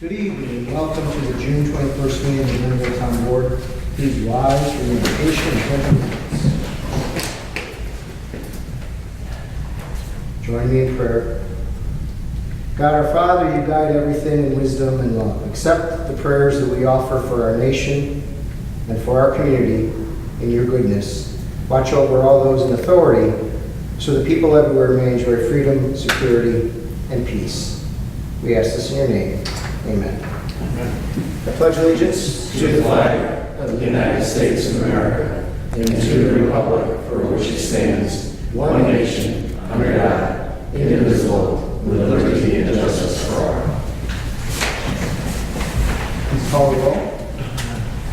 Good evening. Welcome to the June 21st meeting of the Linville Town Board. Please rise for the invocation and pledge of allegiance. Join me in prayer. God our Father, you guide everything in wisdom and love. Accept the prayers that we offer for our nation and for our community in your goodness. Watch over all those in authority so that people everywhere may enjoy freedom, security, and peace. We ask this in your name. Amen. I pledge allegiance to the flag of the United States of America and to the republic for which it stands, one nation, under God, indivisible, with liberty and justice for all. Please call the roll.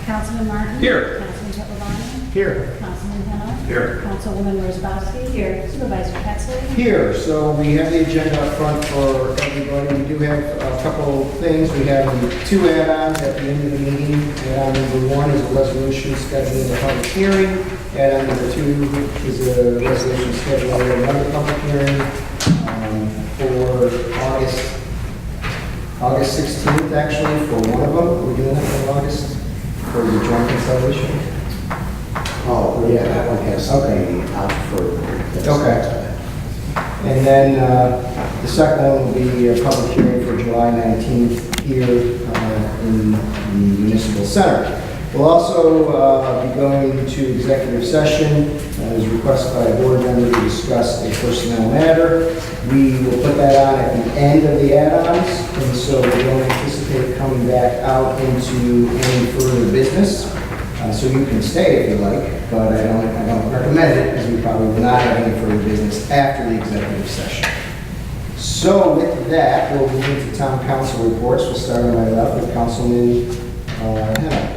Councilman Martin? Here. Councilman Tetlavani? Here. Councilman Hennel? Here. Councilwoman Rosbowski? Here. Supervisor Pettsley? Here. So we have the agenda up front for everybody. We do have a couple things. We have two add-ons at the end of the meeting. Add-on number one is a resolution scheduling a public hearing. Add-on number two is a resolution scheduling another public hearing for August 16th, actually, for one of them. We're doing that for August for the joint consolidation. Oh, yeah, that one has to be out for. Okay. And then the second one will be a public hearing for July 19th here in the Municipal Center. We'll also be going to executive session as requested by a board member to discuss a personnel matter. We will put that on at the end of the add-ons, and so we don't anticipate coming back out into any further business. So you can stay if you like, but I don't recommend it, because we probably will not have any further business after the executive session. So with that, we'll move into town council reports. We'll start on my left with Councilman Hennel.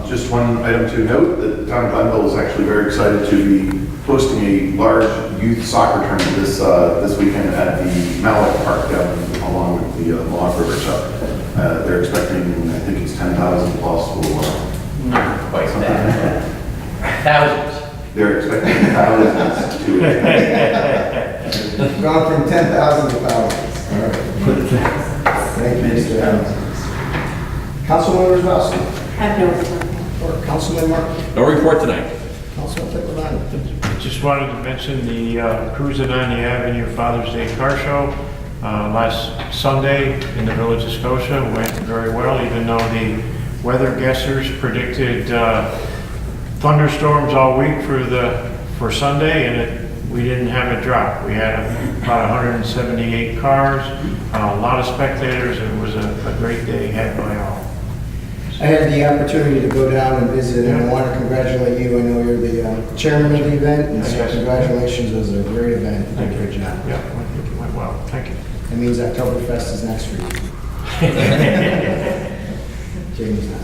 Just one item to note, that the town of Glenville is actually very excited to be hosting a large youth soccer tournament this weekend at the Mallet Park down along with the Mohawk River. So they're expecting, I think it's 10,000 plus. Not quite that. Thousands. They're expecting thousands to. Gone from 10,000 to thousands. All right. Thank you, Mr. Hennel. Councilman Rosbowski. I have no report. Or Councilman Martin. No report tonight. Councilman Tetlavani. Just wanted to mention the Cruising on the Avenue Father's Day Car Show last Sunday in the Village of Scotia went very well, even though the weather guessers predicted thunderstorms all week for Sunday, and we didn't have a drop. We had about 178 cars, a lot of spectators. It was a great day had by all. I had the opportunity to go down and visit, and I want to congratulate you. I know you're the chairman of the event, and so Yes. Congratulations. It was a great event. You did a great job. Yeah, I think it went well. Thank you. That means Oktoberfest is next for you. Jamie's not.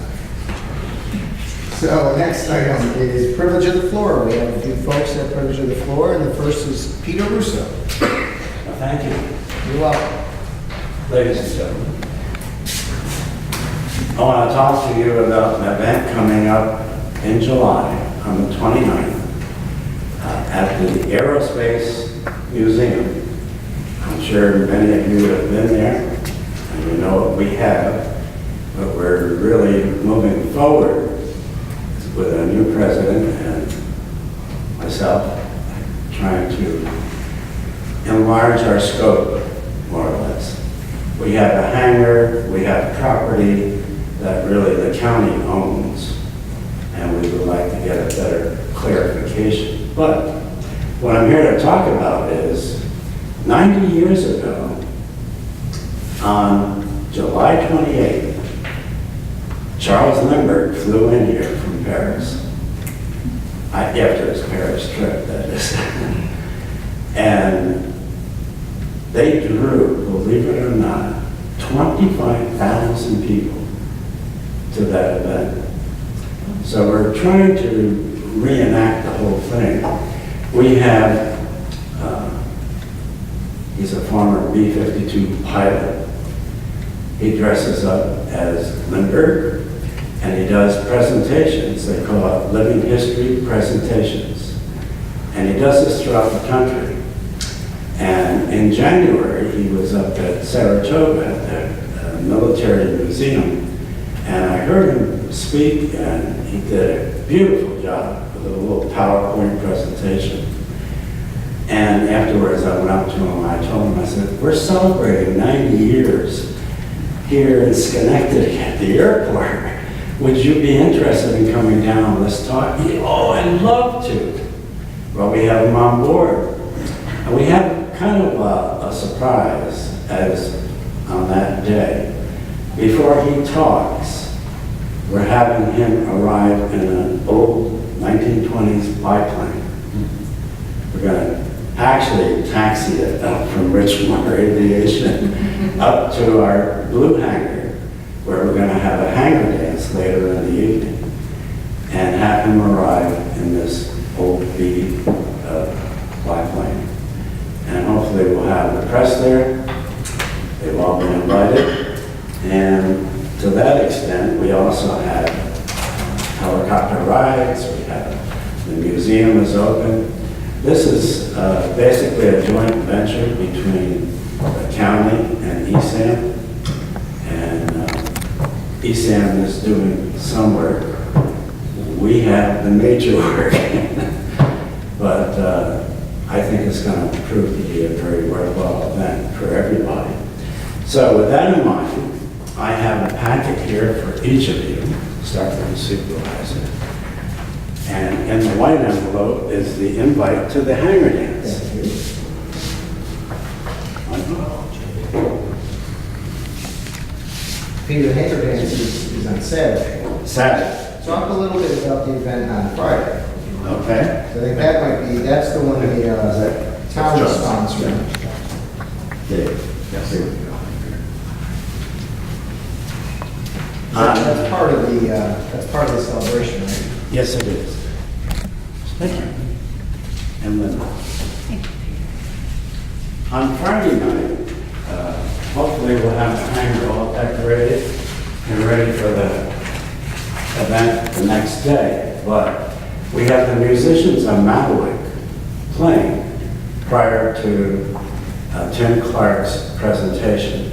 So next item is privilege of the floor. We have a few folks that have privilege of the floor, and the first is Peter Russo. Thank you. You're welcome. Ladies and gentlemen, I want to talk to you about an event coming up in July on the 29th at the Aerospace Museum. I'm sure many of you have been there, and you know what we have, but we're really moving forward with a new president and myself trying to enlarge our scope, more or less. We have a hangar, we have property that really the county owns, and we would like to get a better clarification. But what I'm here to talk about is 90 years ago, on July 28th, Charles Lindbergh flew in here from Paris, after his Paris trip, that is. And they drew, believe it or not, 25,000 people to that event. So we're trying to reenact the whole thing. We have, he's a former B-52 pilot. He dresses up as Lindbergh, and he does presentations. They call it Living History Presentations. And he does this throughout the country. And in January, he was up at Saratoga at the military museum. And I heard him speak, and he did a beautiful job with a little PowerPoint presentation. And afterwards, I went up to him, I told him, I said, we're celebrating 90 years here in Schenectady at the airport. Would you be interested in coming down? Let's talk. Oh, I'd love to. Well, we have him on board. And we have kind of a surprise as on that day. Before he talks, we're having him arrive in an old 1920s biplane. We're going to actually taxi it up from Richmond Aviation up to our blue hangar, where we're going to have a hangar dance later in the evening, and have him arrive in this old B biplane. And hopefully we'll have the press there. They've all been invited. And to that extent, we also have helicopter rides. We have, the museum is open. This is basically a joint venture between the county and ESAM. And ESAM is doing some work. We have the major work. But I think it's going to prove to be a very worthwhile event for everybody. So with that in mind, I have a packet here for each of you, starting with the supervisor. And in the white envelope is the invite to the hangar dance. Peter, the hangar dance is on Saturday. Saturday. Talk a little bit about the event on Friday. Okay. So I think that might be, that's the one the town is sponsoring. Yes. That's part of the celebration, right? Yes, it is. Thank you. And Linda. On Friday night, hopefully we'll have the hangar all decorated and ready for the event the next day. But we have the musicians on Malick playing prior to Tim Clark's presentation,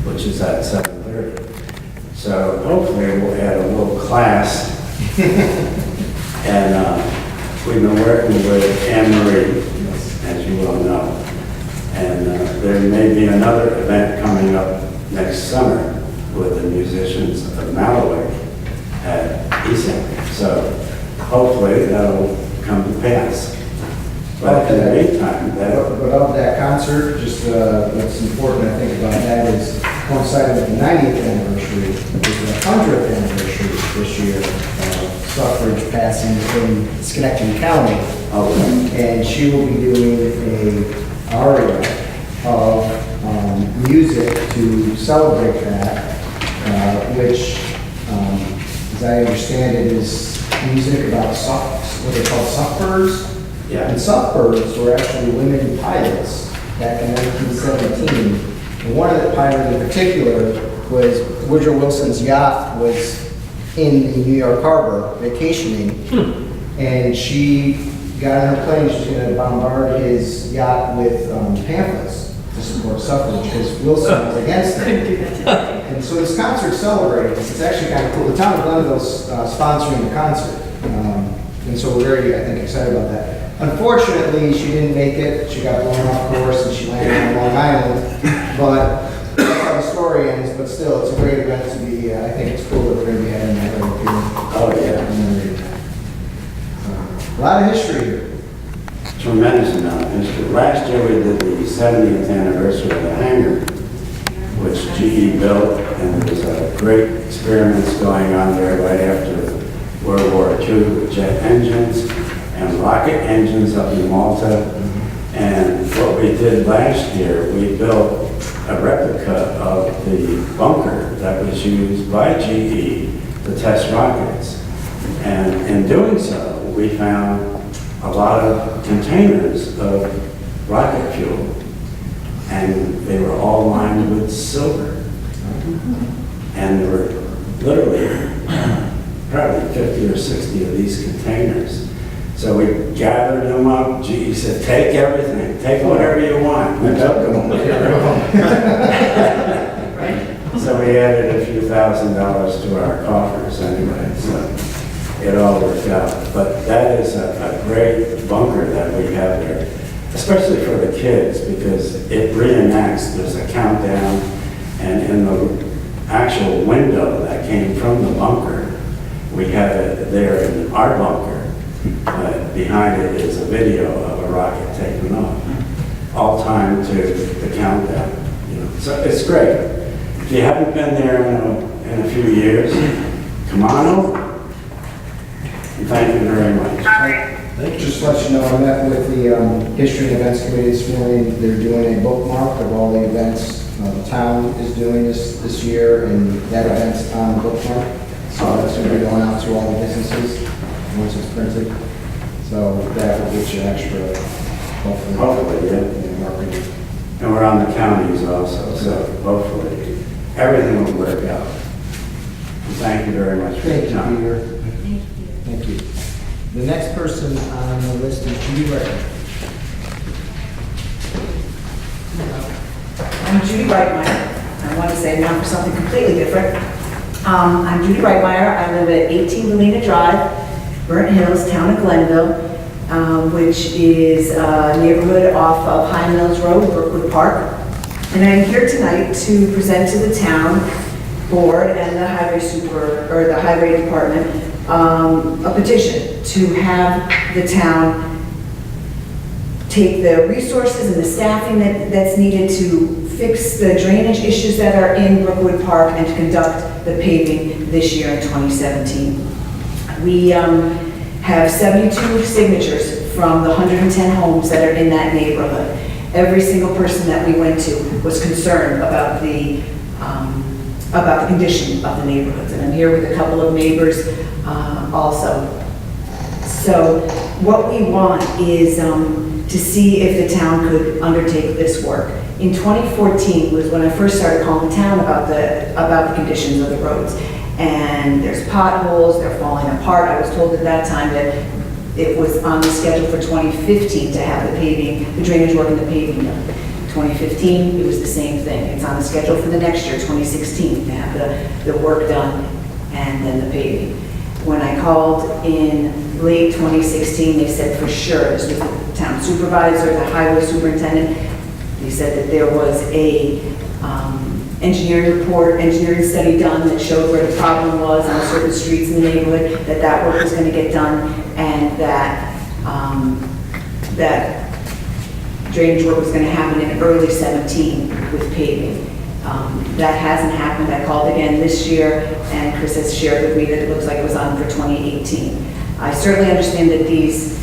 which is at 7:30. So hopefully we'll add a little class. And we've been working with Anne Marie, as you well know. And there may be another event coming up next summer with the musicians of Malick at ESAM. So hopefully that'll come to pass. But in the meantime, But of that concert, just what's important, I think, about that is coinciding with the 90th anniversary, which is the 100th anniversary this year, suffrage passing in Schenectady County. And she will be doing a aria of music to celebrate that, which, as I understand it, is music about what they call suffers. yeah. And Suffers were actually women pilots back in 1917. And one of the pilots in particular was Woodrow Wilson's yacht was in the New York Harbor vacationing. And she got on her plane, she was going to bombard his yacht with pamphlets to support suffrage because Wilson was against it. And so this concert celebrating this. It's actually kind of cool. The town of Glenville's sponsoring the concert. And so we're very, I think, excited about that. Unfortunately, she didn't make it. She got blown off course and she landed on Long Island. But that's how the story ends. But still, it's a great event to be, I think it's cool that we're going to be having that right here. Oh, yeah. A lot of history here. Tremendous amount of history. Last year we did the 70th anniversary of the hangar, which GE built, and there was a great experiments going on there right after World War II with jet engines and rocket engines up in Malta. And what we did last year, we built a replica of the bunker that was used by GE to test rockets. And in doing so, we found a lot of containers of rocket fuel, and they were all lined with silver. And there were literally probably 50 or 60 of these containers. So we gathered them up. GE said, take everything, take whatever you want. We took them. So we we added a few $1,000s to our coffers anyway, so it all worked out. But that is a great bunker that we have there, especially for the kids, because it reenacts, there's a countdown, and in the actual window that came from the bunker, we have it there in our bunker. Behind it is a video of a rocket taking off, all timed to the countdown. So it's great. If you haven't been there in a few years, come on over. And thank you very much. Just to let you know, I met with the History and Events Committee this morning. They're doing a bookmark of all the events the town is doing this year, and that event's on the bookmark. So that's going to be going out to all the businesses once it's printed. So that will get you extra, Hopefully, yeah. marketing. And we're on the counties also, so hopefully everything will work out. And thank you very much for your Thank you, time. Peter. Thank you. Thank you. The next person on the list is Judy Redding. I'm Judy Reitmeyer. I want to say now for something completely different. I'm Judy Reitmeyer. I live at 18 Galena Drive, Burnt Hills, town of Glenville, which is a neighborhood off of High Mills Road, Brookwood Park. And I'm here tonight to present to the town board and the highway department, a petition to have the town take the resources and the staffing that's needed to fix the drainage issues that are in Brookwood Park and to conduct the paving this year in 2017. We have 72 signatures from the 110 homes that are in that neighborhood. Every single person that we went to was concerned about the condition of the neighborhoods. And I'm here with a couple of neighbors also. So what we want is to see if the town could undertake this work. In 2014 was when I first started calling the town about the conditions of the roads. And there's potholes, they're falling apart. I was told at that time that it was on the schedule for 2015 to have the paving, the drainage work and the paving done. 2015, it was the same thing. It's on the schedule for the next year, 2016, to have the work done and then the paving. When I called in late 2016, they said for sure, this was the town supervisor, the highway superintendent, they said that there was a engineering study done that showed where the problem was on certain streets in the neighborhood, that work was going to get done, and that drainage work was going to happen in early 17 with paving. That hasn't happened. I called again this year, and Chris has shared with me that it looks like it was on for 2018. I certainly understand that these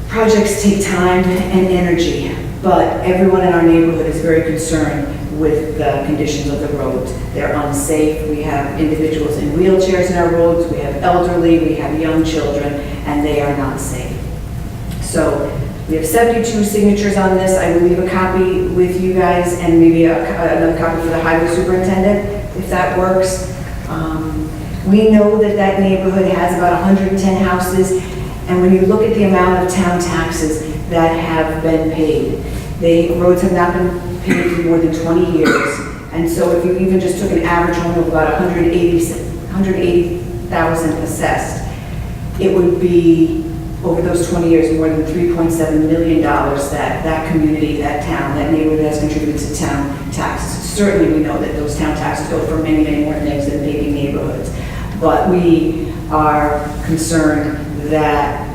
projects take time and energy, but everyone in our neighborhood is very concerned with the conditions of the roads. They're unsafe. We have individuals in wheelchairs in our roads. We have elderly. We have young children, and they are not safe. So we have 72 signatures on this. I will leave a copy with you guys and maybe another copy for the highway superintendent, if that works. We know that neighborhood has about 110 houses, and when you look at the amount of town taxes that have been paid, the roads have not been paid for more than 20 years. And so if you even just took an average home of about 180,000 assessed, it would be, over those 20 years, more than $3.7 million that community, that town, that neighborhood has contributed to town taxes. Certainly we know that those town taxes go for many, many more things than paving neighborhoods. But we are concerned that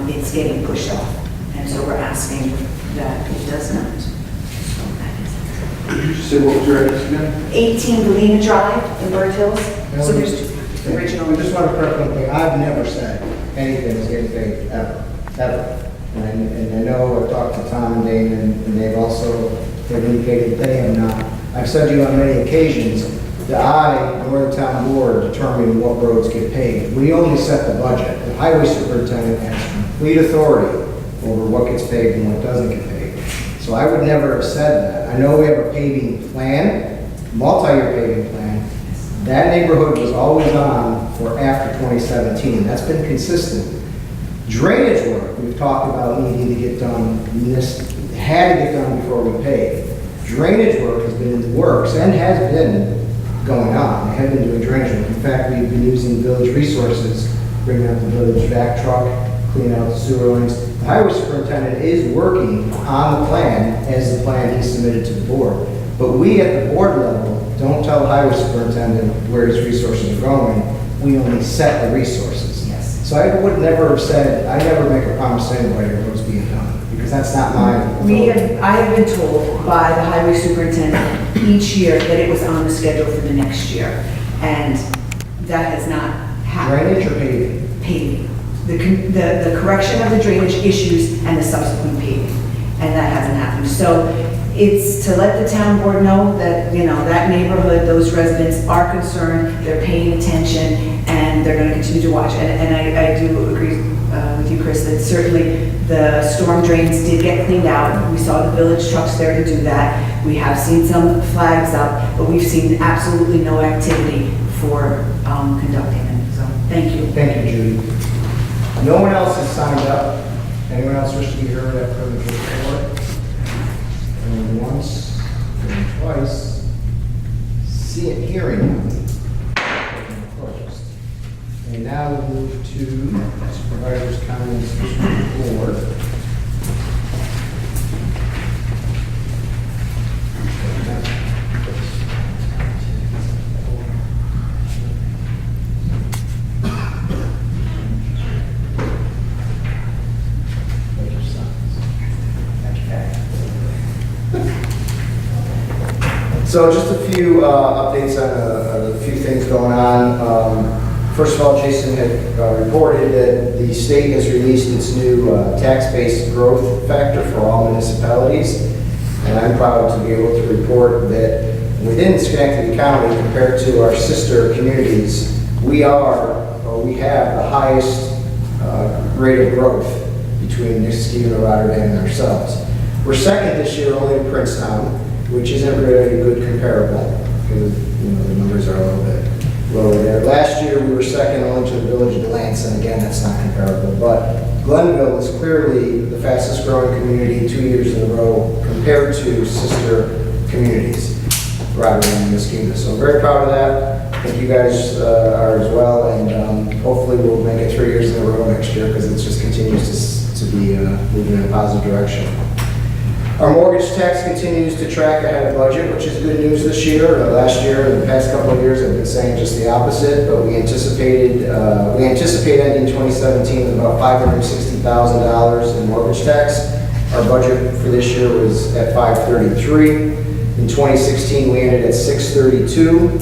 it's getting pushed off. And so we're asking that it does not. So that is it. Could you just say what was your address again? 18 Galena Drive in Burnt Hills. So there's the original. I just want to correct one thing. I've never said anything is getting paid, ever. And I know I've talked to Tom and Dane, and they've also indicated that they have not. I've said to you on many occasions that I, nor the town board, determine what roads get paid. We only set the budget. The highway superintendent has complete authority over what gets paid and what doesn't get paid. So I would never have said that. I know we have a paving plan, multi-year paving plan. That neighborhood was always on for after 2017. That's been consistent. Drainage work, we've talked about needing to get done, this had to get done before we paved. Drainage work has been in the works and has been going on. They have been doing drainage work. In fact, we've been using village resources, bringing up the village vac truck, cleaning out the sewer lines. The highway superintendent is working on the plan as the plan he submitted to the board. But we at the board level don't tell the highway superintendent where his resources are going. We only set the resources. Yes. So I would never have said, I never make a promise to anybody of what's being done, because that's not my authority. I have been told by the highway superintendent each year that it was on the schedule for the next year, and that has not happened. Drainage or paving? Paving. The correction of the drainage issues and the subsequent paving, and that hasn't happened. So it's to let the town board know that, that neighborhood, those residents are concerned, they're paying attention, and they're going to continue to watch. And I do agree with you, Chris, that certainly the storm drains did get cleaned out. We saw the village trucks there to do that. We have seen some flags up, but we've seen absolutely no activity for conducting them. So, thank you. Thank you, Judy. No one else has signed up. Anyone else wish to be heard after the report? Going once, going twice. Hearing none. Closed. And now we'll move to supervisors' comments to the board. So just a few updates on a few things going on. First of all, Jason had reported that the state has released its new tax-based growth factor for all municipalities. And I'm proud to be able to report that within Schenectady County, compared to our sister communities, we have the highest rate of growth between Niskayuna, Rotterdam, and ourselves. We're second this year only to Princetown, which isn't really a good comparable, because the numbers are a little bit lower there. Last year, we were second only to the village of Delance, and again, that's not comparable. But Glenville is clearly the fastest growing community 2 years in a row compared to sister communities, Rotterdam and Niskayuna. So I'm very proud of that. I think you guys are as well, and hopefully we'll make it 3 years in a row next year, because it just continues to be moving in a positive direction. Our mortgage tax continues to track ahead of budget, which is good news this year. Last year and the past couple of years, I've been saying just the opposite, but we anticipate ending 2017 with about $560,000 in mortgage tax. Our budget for this year was at $533. In 2016, we ended at $632.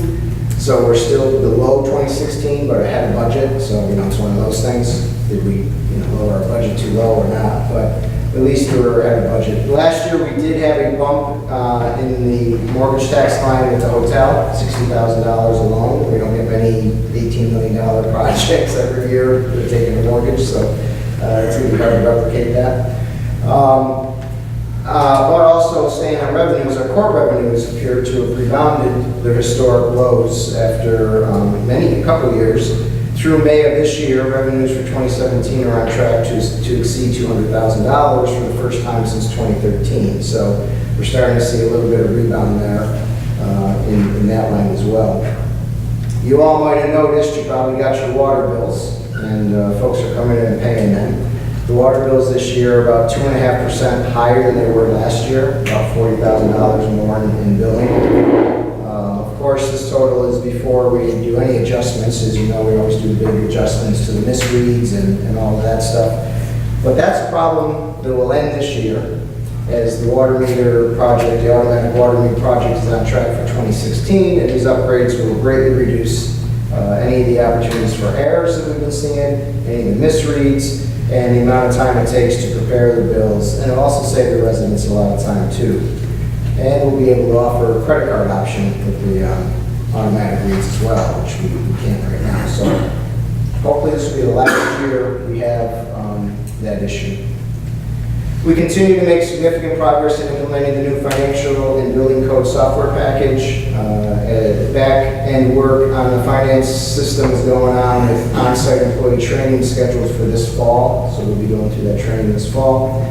So we're still below 2016, but ahead of budget. So, it's one of those things. Did we, lower our budget too low or not? But at least we were at a budget. Last year, we did have a bump in the mortgage tax line at the hotel, $60,000 alone. We don't get many $18 million projects every year that are taking a mortgage, so it's going to be hard to replicate that. But also staying on revenues, our core revenues appear to have rebounded their historic lows after a couple of years. Through May of this year, revenues for 2017 are on track to exceed $200,000 for the first time since 2013. So we're starting to see a little bit of rebound there in that line as well. You all might have noticed, you probably got your water bills, and folks are coming in and paying them. The water bills this year are about 2.5% higher than they were last year, about $40,000 more in billing. Of course, this total is before we do any adjustments. As you know, we always do big adjustments to the misreads and all of that stuff. But that's a problem that will end this year as the water meter project, the automatic water meter project, is on track for 2016, and these upgrades will greatly reduce any of the opportunities for errors that we've been seeing, any of the misreads, and the amount of time it takes to prepare the bills, and it'll also save the residents a lot of time too. And we'll be able to offer a credit card option with the automatic reads as well, which we can't right now. So hopefully this will be the last year we have that issue. We continue to make significant progress in implementing the new financial and building code software package. Back-end work on the finance system is going on with on-site employee training scheduled for this fall. So we'll be going through that training this fall.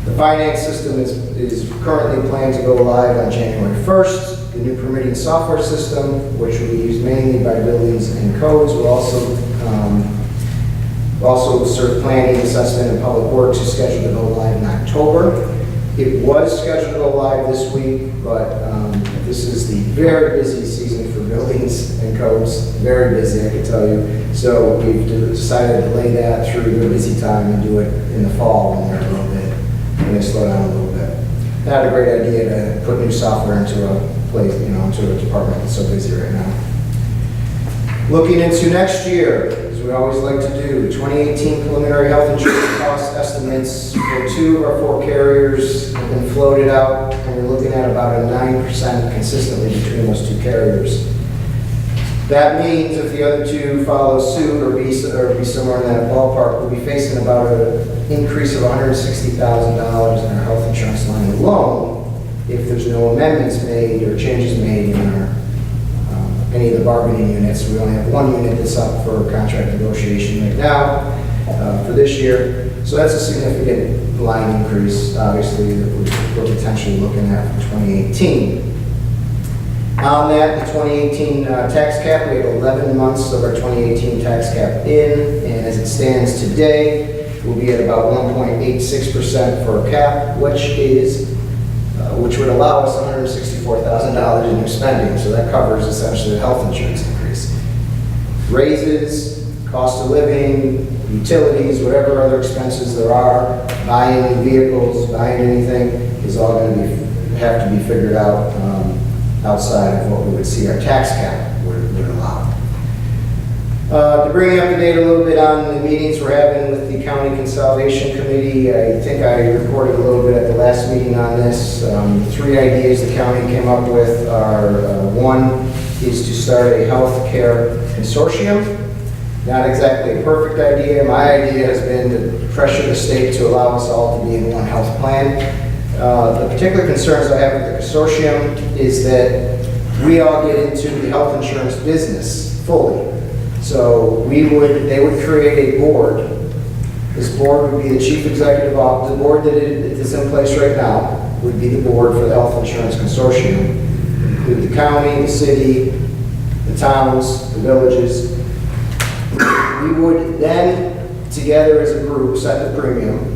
The finance system is currently planned to go live on January 1st. The new permitting software system, which will be used mainly by buildings and codes, will also serve planning, assessment, and public works is scheduled to go live in October. It was scheduled to go live this week, but this is the very busy season for buildings and codes. Very busy, I can tell you. So we've decided to delay that through their busy time and do it in the fall when they're a little bit, when they slow down a little bit. Not a great idea to put new software into a place, into a department that's so busy right now. Looking into next year, as we always like to do, 2018 preliminary health insurance cost estimates for 2 of our 4 carriers have been floated out, and we're looking at about a 9% consistently between those 2 carriers. That means if the other 2 follow suit or be somewhere in that ballpark, we'll be facing about an increase of $160,000 in our health insurance line alone if there's no amendments made or changes made in our any of the bargaining units. We only have 1 unit that's up for contract negotiation right now for this year. So that's a significant line increase, obviously, that we're potentially looking at for 2018. On that, the 2018 tax cap, we have 11 months of our 2018 tax cap in, and as it stands today, we'll be at about 1.86% for a cap, which would allow us $164,000 in new spending, so that covers essentially the health insurance increase. Raises, cost of living, utilities, whatever other expenses there are, buying new vehicles, buying anything, is all going to have to be figured out outside of what we would see our tax cap would allow. To bring you up to date a little bit on the meetings we're having with the County Consolidation Committee, I think I reported a little bit at the last meeting on this. 3 ideas the county came up with are, 1 is to start a healthcare consortium. Not exactly a perfect idea. My idea has been to pressure the state to allow us all to be in one health plan. The particular concerns I have with the consortium is that we all get into the health insurance business fully. So they would create a board. This board would be the chief executive officer. The board that is in place right now would be the board for the health insurance consortium. Include the county, the city, the towns, the villages. We would then, together as a group, set the premium.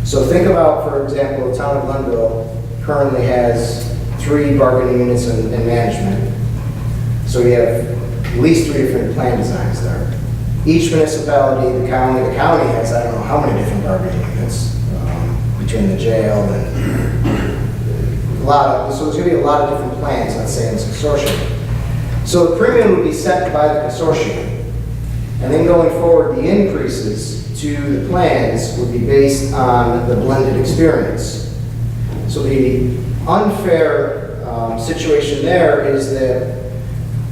So think about, for example, the town of Glenville currently has 3 bargaining units in management. So we have at least 3 different plan designs there. Each municipality, the county has, I don't know how many different bargaining units between the jail and a lot of, so there's going to be a lot of different plans, let's say, in this consortium. So the premium would be set by the consortium. And then going forward, the increases to the plans would be based on the blended experience. So the unfair situation there is that,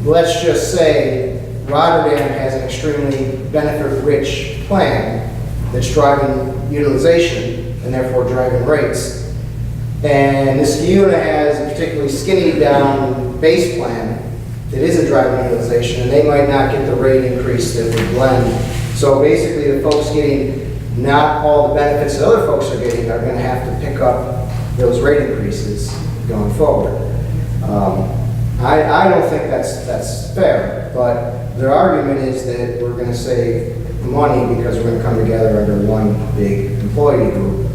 let's just say Rotterdam has an extremely benefit-rich plan that's driving utilization and therefore driving rates. And Niskayuna has a particularly skinny down base plan that isn't driving utilization, and they might not get the rate increase that would blend. So basically the folks getting not all the benefits that other folks are getting are going to have to pick up those rate increases going forward. I don't think that's fair, but their argument is that we're going to save money because we're going to come together under one big employee group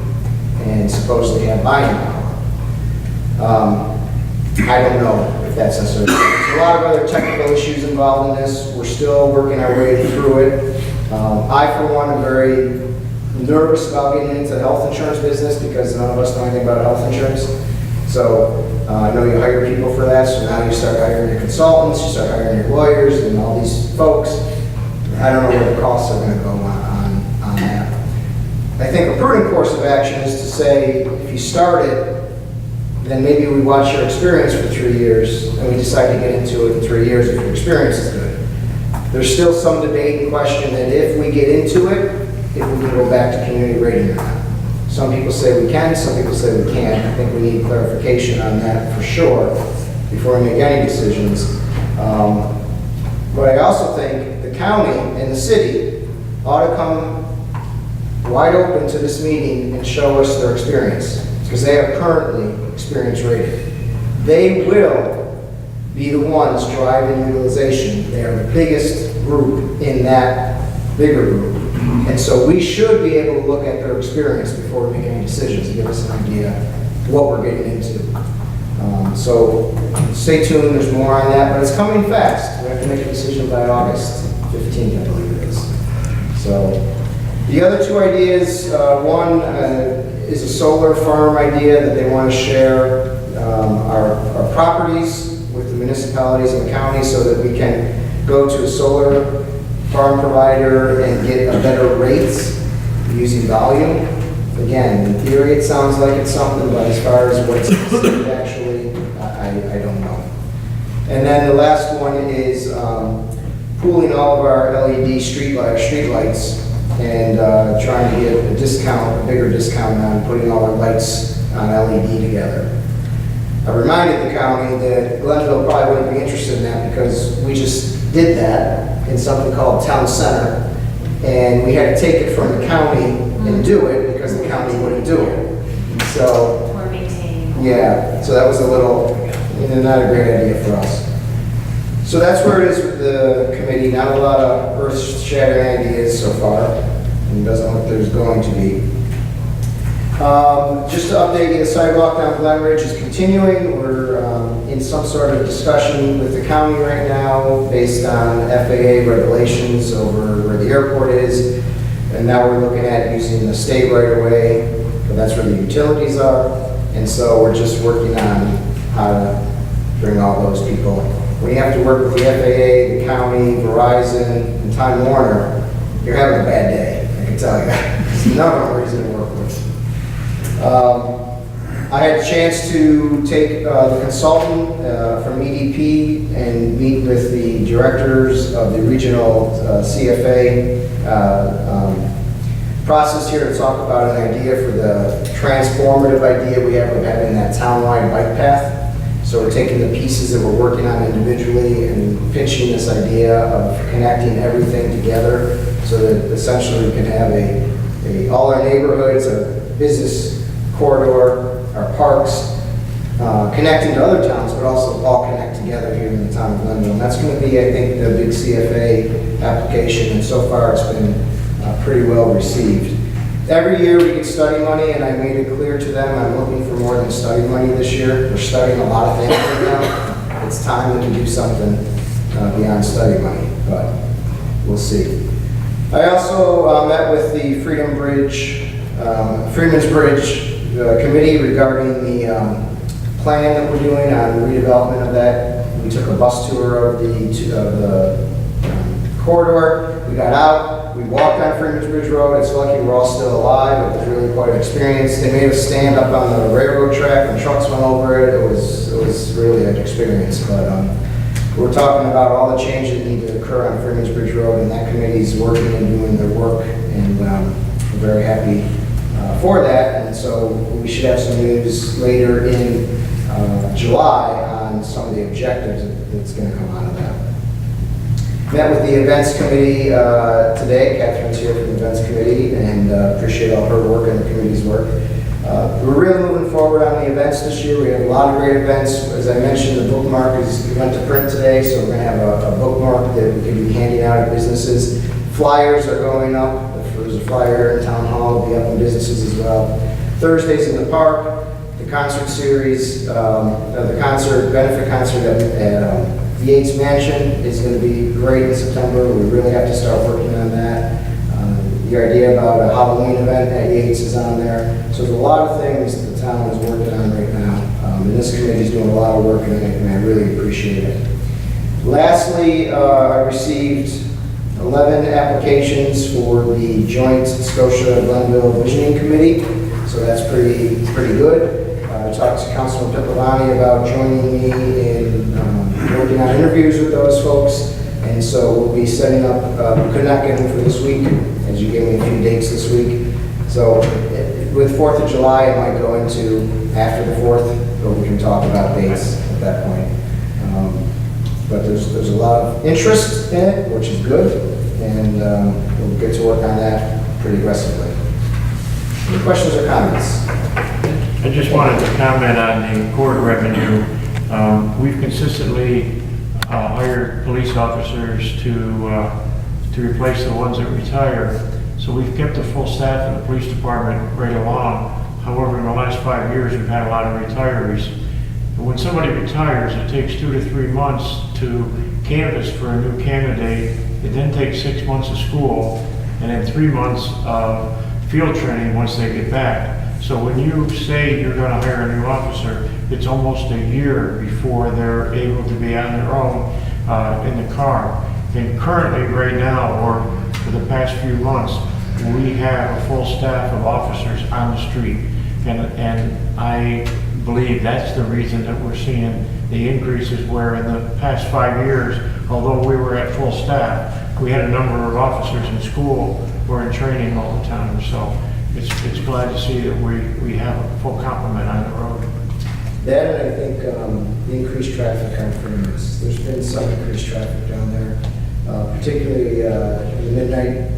and supposedly have buying power. I don't know if that's necessary. There's a lot of other technical issues involved in this. We're still working our way through it. I, for one, am very nervous about getting into the health insurance business because none of us know anything about health insurance. So I know you hire people for that, so now you start hiring your consultants, you start hiring your lawyers and all these folks. I don't know where the costs are going to go on that. I think a prudent course of action is to say, if you start it, then maybe we watch your experience for 3 years and we decide to get into it in 3 years if your experience is good. There's still some debate and question that if we get into it, if we can go back to community rating or not. Some people say we can, some people say we can't. I think we need clarification on that for sure before we make any decisions. But I also think the county and the city ought to come wide open to this meeting and show us their experience, because they are currently experience rated. They will be the ones driving utilization. They are the biggest group in that bigger group. And so we should be able to look at their experience before we make any decisions and give us an idea what we're getting into. So stay tuned, there's more on that, but it's coming fast. We have to make a decision by August 15th, I believe it is. So the other two ideas, one is a solar farm idea that they want to share our properties with the municipalities and the county so that we can go to a solar farm provider and get a better rates using volume. Again, in theory, it sounds like it's something, but as far as what's considered actually, I don't know. And then the last one is pooling all of our LED streetlights and trying to get a discount, a bigger discount on putting all our lights on LED together. I reminded the county that Glenville probably wouldn't be interested in that because we just did that in something called Town Center, and we had to take it from the county and do it because the county wouldn't do it. So, Or maintaining. yeah, so that was a little, not a great idea for us. So that's where it is with the committee. Not a lot of earth-shattering ideas so far, and it doesn't look there's going to be. Just to update you, the sidewalk down Glen Ridge is continuing. We're in some sort of discussion with the county right now based on FAA regulations over where the airport is. And now we're looking at using the state right away, but that's where the utilities are. And so we're just working on how to bring all those people. When you have to work with the FAA, the county, Verizon, and Time Warner, you're having a bad day, I can tell you. It's not a reason to work with. I had a chance to take the consultant from EDP and meet with the directors of the regional CFA process here to talk about an idea for the transformative idea we have of having that townwide bike path. So we're taking the pieces that we're working on individually and pitching this idea of connecting everything together so that essentially we can have all our neighborhoods, our business corridor, our parks, connecting to other towns, but also all connect together here in the town of Glenville. And that's going to be, I think, the big CFA application, and so far it's been pretty well received. Every year we get study money, and I made it clear to them I'm looking for more than study money this year. We're studying a lot of things right now. It's time that we do something beyond study money, but we'll see. I also met with the Freeman's Bridge committee regarding the plan that we're doing on redevelopment of that. We took a bus tour of the corridor. We got out, we walked on Freeman's Bridge Road. It's lucky we're all still alive. It was really quite an experience. They made us stand up on the railroad track and trucks went over it. It was really an experience. But we're talking about all the changes that need to occur on Freeman's Bridge Road, and that committee's working and doing their work, and we're very happy for that. And so we should have some news later in July on some of the objectives that's going to come out of that. Met with the events committee today. Catherine's here from the events committee, and appreciate all her work and the committee's work. We're really moving forward on the events this year. We have a lot of great events. As I mentioned, the bookmark went to print today, so we're going to have a bookmark that we can be handing out at businesses. Flyers are going up. There's a flyer in Town Hall. It'll be up in businesses as well. Thursdays in the park, the concert series, the benefit concert at Yates Mansion is going to be great in September. We really have to start working on that. The idea about a Halloween event at Yates is on there. So there's a lot of things that the town is working on right now. And this committee is doing a lot of work, and I really appreciate it. Lastly, I received 11 applications for the joint Scotia-Glenville Visioning Committee. So that's pretty good. I talked to Councilman Pipavani about joining me in working on interviews with those folks. And so we'll be setting up, we could not get them for this week, as you gave me a few dates this week. So with 4th of July, it might go into after the 4th, but we can talk about dates at that point. But there's a lot of interest in it, which is good, and we'll get to work on that pretty aggressively. Any questions or comments? I just wanted to comment on the court revenue. We've consistently hired police officers to replace the ones that retire. So we've kept a full staff in the police department right along. However, in the last 5 years, we've had a lot of retirees. And when somebody retires, it takes 2 to 3 months to canvass for a new candidate. It then takes 6 months of school and then 3 months of field training once they get back. So when you say you're going to hire a new officer, it's almost a year before they're able to be on their own in the car. And currently, right now, or for the past few months, we have a full staff of officers on the street. And I believe that's the reason that we're seeing the increases, where in the past 5 years, although we were at full staff, we had a number of officers in school or in training all the time. So it's glad to see that we have a full complement on the road. That, and I think the increased traffic on Freeman's. There's been some increased traffic down there, particularly the midnight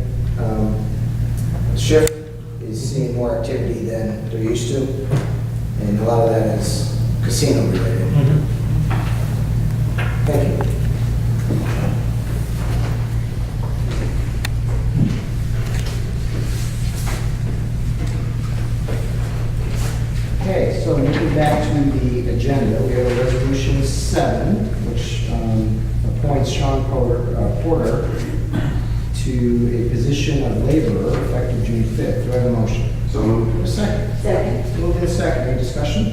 shift is seeing more activity than they're used to, and a lot of that is casino related. Thank you. Okay, so moving back to the agenda, we have a resolution 7, which appoints Sean Porter to a position of laborer effective June 5th. Do I have a motion? So moved. A second. Second. Moved in second. Any discussion?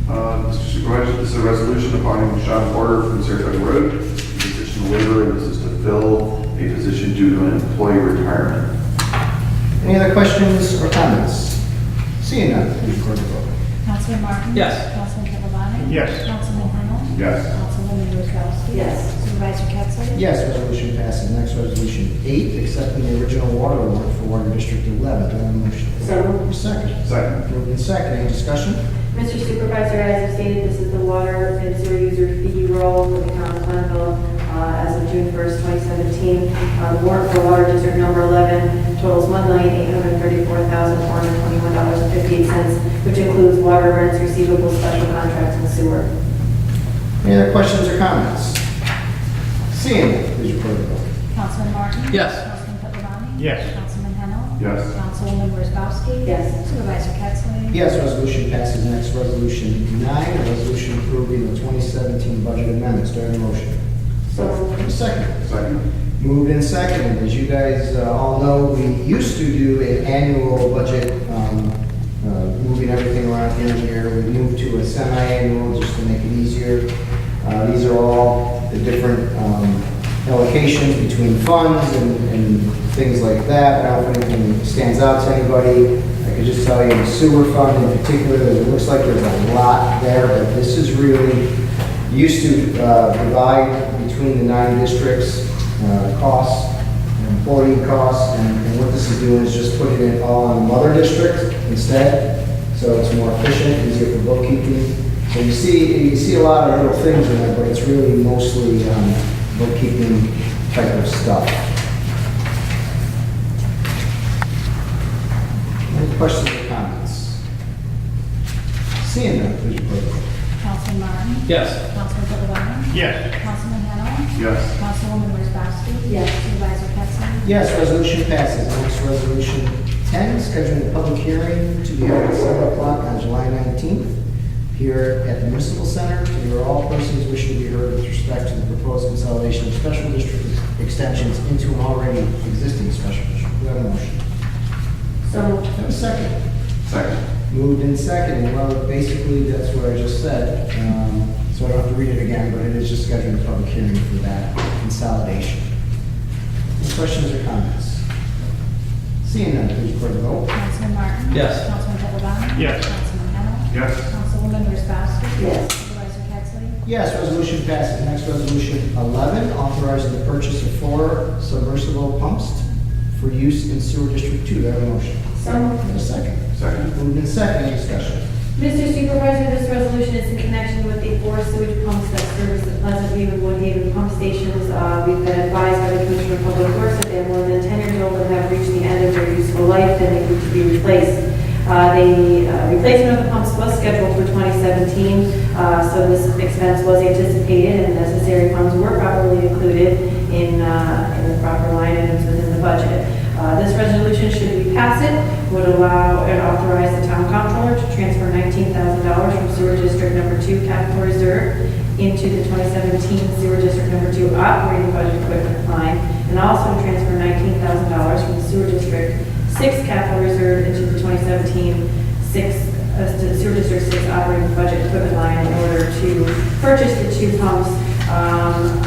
Mr. Supervisor, this is a resolution appointing Sean Porter from Saratoga Road to the position of laborer, and this is to fill a position due to an employee retirement. Any other questions or comments? Seeing none, please record the vote. Councilman Martin? Yes. Councilman Pittavani? Yes. Councilman Henel? Yes. Councilwoman Wozzachowski? Yes. Supervisor Ketzler? Yes, resolution passes. Next, resolution 8, accepting the original water award for Water District 11. Do I have a motion? So moved. A second. Second. Moved in second. Any discussion? Mr. Supervisor, as I've stated, this is the water and sewer user fee roll for the town of Glenville as of June 1st, 2017. The warrant for water district number 11 totals $1,834,421.58, which includes water rents receivable, special contracts, and sewer. Any other questions or comments? Seeing none, please record the vote. Councilman Martin? Yes. Councilman Pittavani? Yes. Councilman Henel? Yes. Councilwoman Wozzachowski? Yes. Supervisor Ketzler? Yes, resolution passes. Next, resolution 9, a resolution approving the 2017 budget amendments. Do I have a motion? So A second. Second. Moved in second. As you guys all know, we used to do an annual budget, moving everything around in here. We moved to a semi-annual just to make it easier. These are all the different allocations between funds and things like that. I don't know if anything stands out to anybody. I could just tell you the sewer fund in particular, it looks like there's a lot there, but this is really used to divide between the 9 districts, costs, employee costs, and what this is doing is just putting it all on mother district instead, so it's more efficient, easier for bookkeeping. So you see a lot of little things in there, but it's really mostly bookkeeping type of stuff. Any questions or comments? Seeing none, please report the vote. Councilman Martin? Yes. Councilman Pittavani? Yes. Councilman Henel? Yes. Councilwoman Wozzachowski? Yes. Supervisor Ketzler? Yes, resolution passes. Next, resolution 10, scheduling a public hearing to be held at 7 o'clock on July 19th here at the Municipal Center to hear all persons wishing to be heard with respect to the proposed consolidation of special district extensions into an already existing special district. Do I have a motion? So moved. Do I have a second? Second. Moved in second, and well, basically, that's what I just said, so I don't have to read it again, but it is just scheduling a public hearing for that consolidation. Any questions or comments? Seeing none, please record the vote. Councilman Martin? Yes. Councilman Pittavani? Yes. Councilman Henel? Yes. Councilwoman Wozzachowski? Yes. Supervisor Ketzler? Yes, resolution passes. Next, resolution 11, authorizing the purchase of 4 submersible pumps for use in sewer district 2. Do I have a motion? So moved. And a second. Second. Moved in second, any discussion? Mr. Supervisor, this resolution is in connection with the 4 sewage pumps that service the Pleasant View and Woodhaven pump stations. We've been advised by the Commissioner of Public Works that they're more than 10 years old and have reached the end of their useful life and they need to be replaced. The replacement of the pumps was scheduled for 2017, so this expense was anticipated and necessary funds were properly included in the proper line items within the budget. This resolution, should we pass it, would allow and authorize the town comptroller to transfer $19,000 from sewer district number 2 capital reserve into the 2017 sewer district number 2 operating budget equipment line, and also to transfer $19,000 from the sewer district 6 capital reserve into the 2017 sewer district 6 operating budget equipment line in order to purchase the 2 pumps. I'm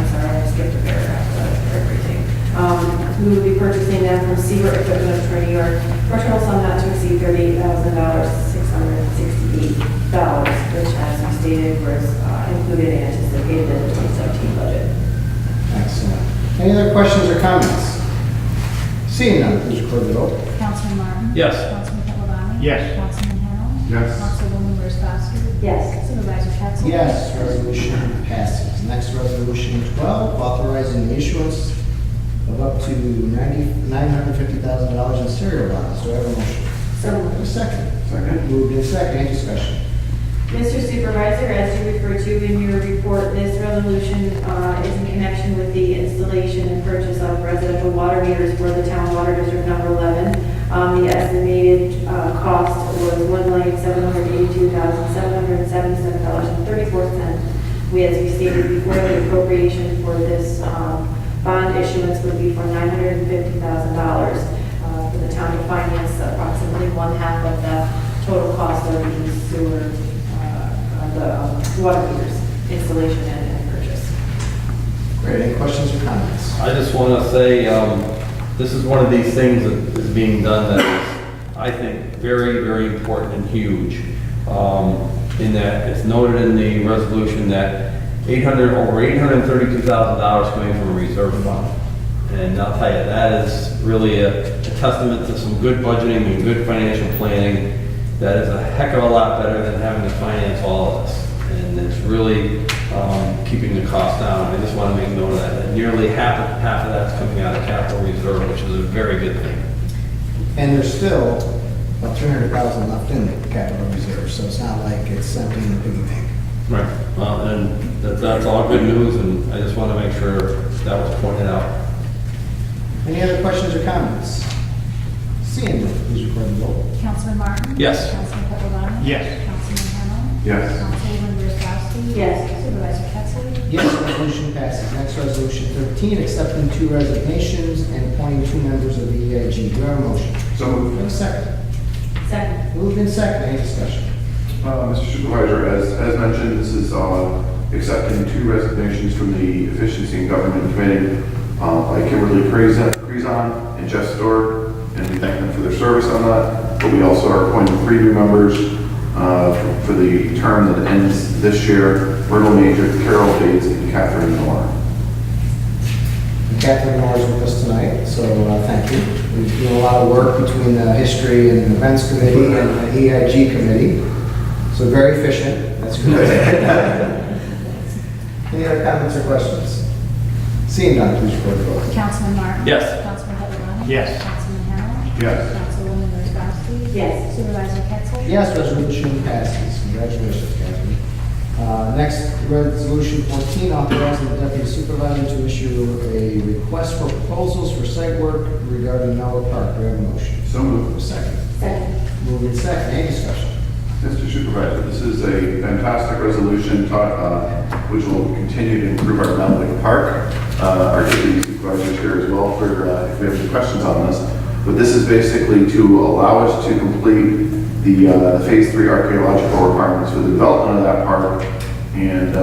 sorry, I skipped a paragraph of everything. We would be purchasing them from Seaver Equipment of New York for a total sum not to exceed $38,668, which, as we stated, was included and anticipated in the 2017 budget. Excellent. Any other questions or comments? Seeing none, please record the vote. Councilman Martin? Yes. Councilman Catalano? Yes. Councilman Hamel? Yes. Councilwoman Wozzachowski? Yes. Supervisor Pettsley? Yes, resolution passes. Next, resolution 12, authorizing the issuance of up to $950,000 in cereal bonds. Do I have a motion? So moved. And a second. Second. Moved in second. Any discussion? Mr. Supervisor, as you referred to in your report, this resolution is in connection with the installation and purchase of residential water meters for the town water district number 11. The estimated cost was $1,782,777.34. As we stated before, the appropriation for this bond issuance would be for $950,000 for the town to finance approximately one-half of the total cost of the sewer, the water meters installation and purchase. Great. Any questions or comments? I just want to say, this is one of these things that is being done that is, I think, very, very important and huge. In that it's noted in the resolution that over $832,000 coming from a reserve fund. And I'll tell you, that is really a testament to some good budgeting and good financial planning. That is a heck of a lot better than having to finance all of this. And it's really keeping the cost down. I just want to make note of that nearly half of that's coming out of capital reserve, which is a very good thing. And there's still about $300,000 left in the capital reserve, so it's not like it's empty in the piggy bank. Right. Well, and that's all good news, and I just want to make sure that was pointed out. Any other questions or comments? Seeing none, please record the vote. Councilman Martin? Yes. Councilman Catalano? Yes. Councilman Hamel? Yes. Councilwoman Wozzachowski? Yes. Supervisor Pettsley? Yes, resolution passes. Next, resolution 13, accepting 2 resignations and appointing 2 members of the EIG. Do I have a motion? So Do I moved. have a second? Second. Moved in second. Any discussion? Mr. Supervisor, as mentioned, this is accepting 2 resignations from the Efficiency and Government Committee by Kimberly Crezon and Jeff Storr, and we thank them for their service on that. But we also are appointing 3 new members for the term that ends this year: Myrtle Major, Carol Bates, and Catherine Moore. Catherine Moore is with us tonight, so thank you. We've done a lot of work between the History and Events Committee and the EIG Committee, so very efficient. That's good. Any other comments or questions? Seeing none, please record the vote. Councilman Martin? Yes. Councilman Catalano? Yes. Councilman Hamel? Yes. Councilwoman Wozzachowski? Yes. Supervisor Pettsley? Yes, resolution passes. Congratulations, Catherine. Next, resolution 14, authorizing the deputy supervisor to issue a request for proposals for site work regarding Noah Park. Do I have a motion? So moved. A second. Second. Moved in second. Any discussion? Mr. Supervisor, this is a fantastic resolution which will continue to improve our Melwick Park. Our deputy supervisor is here as well for if we have any questions on this. But this is basically to allow us to complete the Phase 3 archaeological requirements for the development of that park. And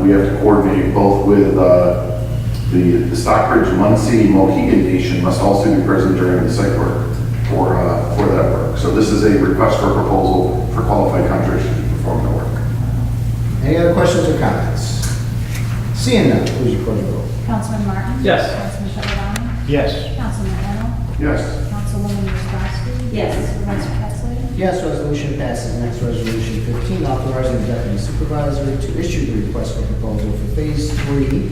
we have to coordinate both with the Stockbridge, Muncie, Mohegan Nation must also be present during the site work for that work. So this is a request for a proposal for qualified contractors to perform the work. Any other questions or comments? Seeing none, please record the vote. Councilman Martin? Yes. Councilman Catalano? Yes. Councilman Hamel? Yes. Councilwoman Wozzachowski? Yes. Supervisor Pettsley? Yes, resolution passes. Next, resolution 15, authorizing the deputy supervisor to issue the request for proposal for Phase 3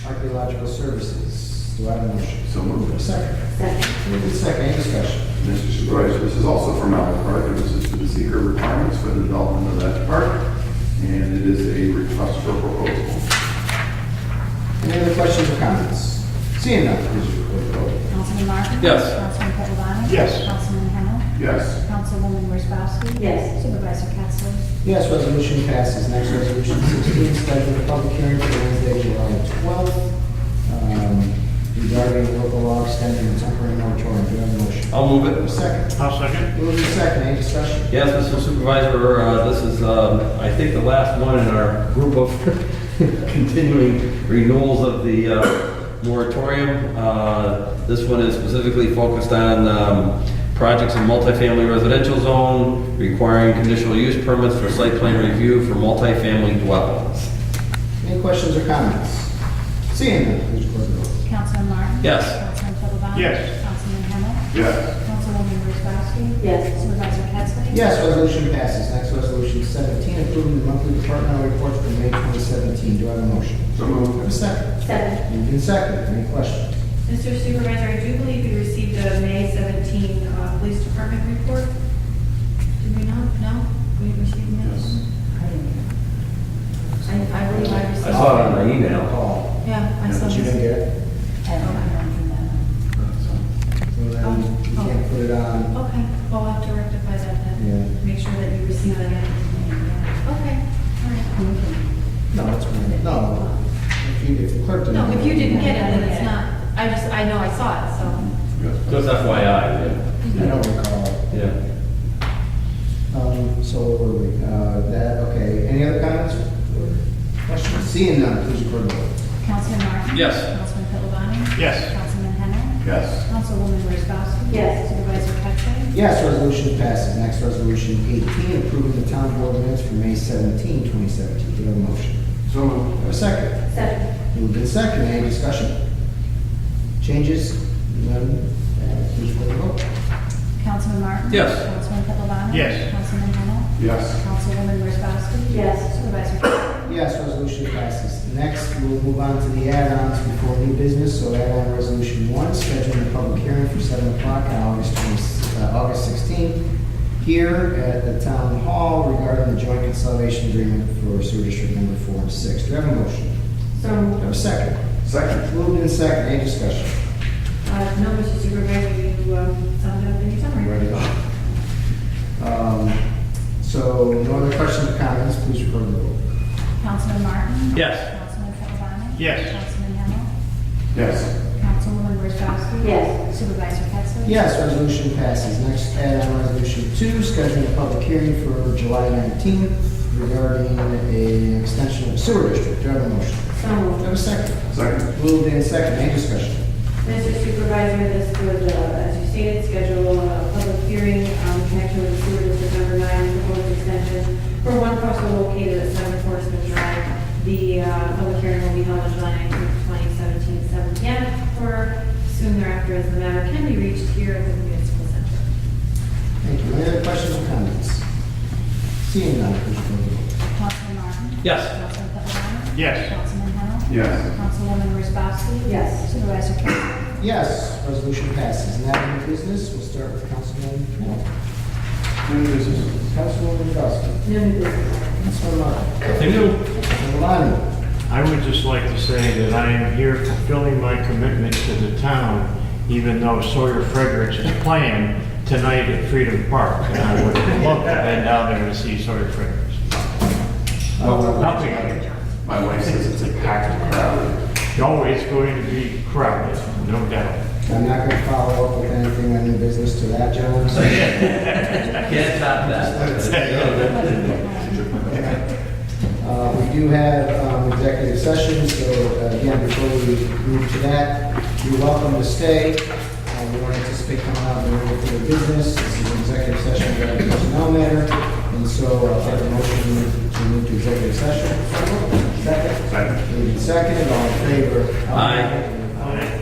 archaeological services. Do I have a motion? So moved. A second. Second. Moved in second, any discussion? Mr. Supervisor, this is also for Malick Park, and this is for the secret requirements for the development of that park, and it is a request for proposal. Any other questions or comments? Seeing none, please record the vote. Councilman Martin? Yes. Councilman Pittavani? Yes. Councilman Henno? Yes. Councilwoman Wozzachowski? Yes. Supervisor Capson? Yes, resolution passes. Next, resolution 16, schedule a public hearing for Wednesday, July 12th, regarding local law extending the temporary moratorium. Do I have a motion? I'll move A it. second. I'll second. Moved in second, any discussion? Yes, Mr. Supervisor, this is, I think, the last one in our group of continuing renewals of the moratorium. This one is specifically focused on projects in multifamily residential zone requiring conditional use permits for site plan review for multifamily dwellings. Any questions or comments? Seeing none, please record the vote. Councilman Martin? Yes. Councilman Pittavani? Yes. Councilman Henno? Yes. Councilwoman Wozzachowski? Yes. Supervisor Capson? Yes, resolution passes. Next, resolution 17, approving the monthly departmental reports for May 2017. Do I have a motion? So Do I moved. have a second? Second. Moved in second, any questions? Mr. Supervisor, I do believe you received a May 17 Police Department report. Did we not? No? We received minutes? I believe I received. I saw it on my email. Call. Yeah, I saw But you didn't this. get it? I don't remember that. So then you can't put it on. Okay, well, I'll have to rectify that then. Yeah. Make sure that you receive that. Okay, all right. No, that's fine. No, if the clerk didn't. No, if you didn't get it, then it's not, I know I saw it, so. Just FYI, I don't recall. yeah. So where were we? That, okay. Any other comments or questions? Seeing none, please record the vote. Councilman Martin? Yes. Councilman Pittavani? Yes. Councilman Henno? Yes. Councilwoman Wozzachowski? Yes. Supervisor Capson? Yes, resolution passes. Next, resolution 18, approving the town board minutes for May 17, 2017. Do you have a motion? So moved. Do I have a second? Second. Moved in second. Any discussion? Changes? None? Please record the vote. Councilman Martin? Yes. Councilman Pittavani? Yes. Councilman Henno? Yes. Councilwoman Wozzachowski? Yes. Supervisor Capson? Yes, resolution passes. Next, we'll move on to the add-ons before new business. So add-on resolution 1, scheduling a public hearing for 7 o'clock on August 16th here at the town hall regarding the joint consolidation agreement for sewer district number 4 and 6. Do I have a motion? So, Do I have a second? Second. Moved in second. Any discussion? no, Mr. Supervisor, you summed it up in your summary. Ready to go. So no other questions or comments, please record the vote. Councilman Martin? Yes. Councilman Pittavani? Yes. Councilman Henno? Yes. Councilwoman Wozzachowski? Yes. Supervisor Capson? Yes, resolution passes. Next, add-on resolution 2, scheduling a public hearing for July 19th regarding an extension of the sewer district. Do I have a motion? So Do I moved. have a second? Second. Moved in second. Any discussion? Mr. Supervisor, this would, as you stated, schedule a public hearing in connection with the sewer district number 9 proposed extension for one parcel located at 7 Forestman Drive. The public hearing will be held on July 19th, 2017, at 7 p.m. or soon thereafter, as the matter can be reached here at the municipal center. Thank you. Any other questions or comments? Seeing none, please record the vote. Councilman Martin? Yes. Councilman Pittavani? Yes. Councilman Henno? Yes. Councilwoman Wozzachowski? Yes. Supervisor Capson? Yes, resolution passes. Now, new business, we'll start with Councilman Moore. New business. Councilwoman Wozzachowski. No new business. Councilman Martin. Nothing new. Councilman Lani. I would just like to say that I am here fulfilling my commitment to the town, even though Sawyer Fredericks is playing tonight at Freedom Park. And I would love to head down there to see Sawyer Fredericks. Nothing of it. My wife says it's a packed crowd. Oh, it's going to be crowded, no doubt. I'm not going to follow up with anything on new business to that, John. So, Can't top that. we do have executive session, so again, before we move to that, you're welcome to stay. We don't anticipate coming out of the room for the business. This is an executive session regarding personnel matter, and so I'll take a motion to move to executive session. Second? Second. Moved and seconded, all in favor? Aye. Aye.